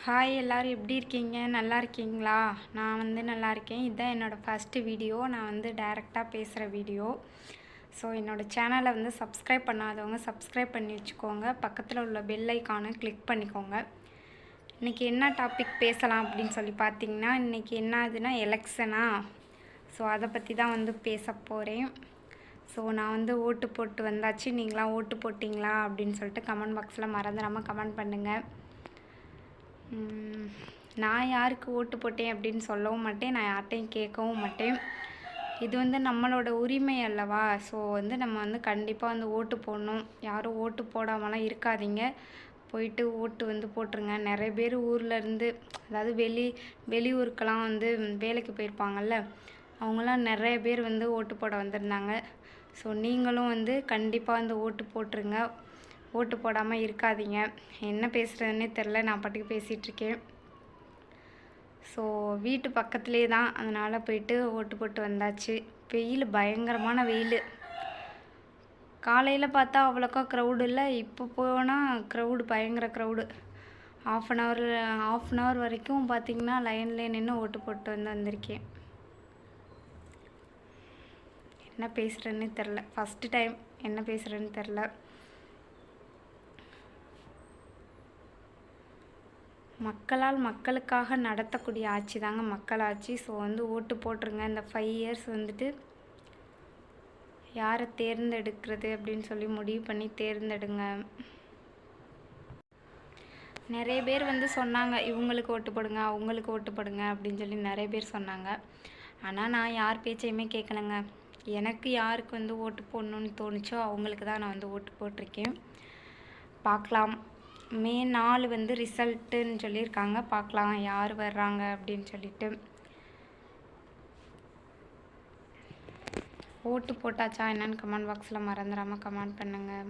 Hi எல்லோரும் எப்படி இருக்கீங்க? நல்லா இருக்கீங்களா? நான் நல்லா இருக்கேன். இதுதான் என்னோடய ஃபஸ்ட்டு வீடியோ. நான் டைரெக்டாக பேசுகிற வீடியோ. ஸோ என்னோடய சேனலை சப்ஸ்கிரைப் பண்ணாதவங்க சப்ஸ்கிரைப் பண்ணி வச்சுக்கோங்க. பக்கத்தில் உள்ள பெல் ஐக்கானை கிளிக் பண்ணிக்கோங்க. இன்றைக்கி என்ன டாபிக் பேசலாம் அப்படின்னு சொல்லி பார்த்தீங்கன்னா, இன்றைக்கி என்ன ஆகுதுன்னா எலெக்ஷனா. ஸோ அதை பற்றி தான் பேச போகிறேன். ஸோ நான் ஓட்டு போட்டு வந்தாச்சு. நீங்களாம் ஓட்டு போட்டிங்களா அப்படின்னு சொல்லிட்டு கமெண்ட் பாக்ஸில் மறந்துடாமல் கமெண்ட் பண்ணுங்கள். நான் யாருக்கு ஓட்டு போட்டேன் அப்படின்னு சொல்லவும் மாட்டேன். நான் யார்கிட்டையும் கேட்கவும் மாட்டேன். இது நம்மளோட உரிமை அல்லவா? ஸோ நம்ம கண்டிப்பாக ஓட்டு போடணும். யாரும் ஓட்டு போடாமலாம் இருக்காதீங்க. போயிட்டு ஓட்டு போட்டுருங்க. நிறைய பேர் ஊர்லேருந்து, அதாவது வெளியூருக்கெல்லாம் வேலைக்கு போயிருப்பாங்கள்ல, அவங்களாம் நிறைய பேர் ஓட்டு போட வந்திருந்தாங்க. ஸோ நீங்களும் கண்டிப்பாக ஓட்டு போட்டுருங்க. ஓட்டு போடாமல் இருக்காதீங்க. என்ன பேசுகிறதுன்னே தெரில, நான் பாட்டுக்கு பேசிகிட்ருக்கேன். ஸோ வீட்டு பக்கத்துலேயே தான், அதனால் போயிட்டு ஓட்டு போட்டு வந்தாச்சு. வெயில், பயங்கரமான வெயில். காலையில் பார்த்தா அவ்வளோக்கா க்ரௌடு இல்லை. இப்போ போனால் க்ரௌடு, பயங்கர க்ரௌடு. ஆஃப் அன் ஹவர் வரைக்கும் பார்த்திங்கன்னா லைன்லேயே நின்று ஓட்டு போட்டு வந்திருக்கேன். என்ன பேசுகிறேன்னு தெரில. ஃபஸ்ட்டு டைம் என்ன பேசுகிறேன்னு தெரில. மக்களால் மக்களுக்காக நடத்தக்கூடிய ஆட்சி தாங்க மக்களாட்சி. ஸோ ஓட்டு போட்டுருங்க. இந்த 5 இயர்ஸ் யாரை தேர்ந்தெடுக்கிறது அப்படின்னு சொல்லி முடிவு பண்ணி தேர்ந்தெடுங்க. நிறைய பேர் சொன்னாங்க, இவங்களுக்கு ஓட்டு போடுங்க, அவங்களுக்கு ஓட்டு போடுங்க அப்படின்னு சொல்லி நிறைய பேர் சொன்னாங்க. ஆனால் நான் யார் பேச்சையுமே கேட்கணுங்க. எனக்கு யாருக்கு ஓட்டு போடணுன்னு தோணுச்சோ அவங்களுக்கு தான் நான் ஓட்டு போட்டிருக்கேன். பார்க்கலாம். மே 4 ரிசல்ட்டுன்னு சொல்லியிருக்காங்க. பார்க்கலாம் யார் வர்றாங்க அப்படின்னு சொல்லிட்டு. ஓட்டு போட்டாச்சா என்னன்னு கமெண்ட் பாக்ஸில் மறந்துடாமல் கமெண்ட் பண்ணுங்கள்.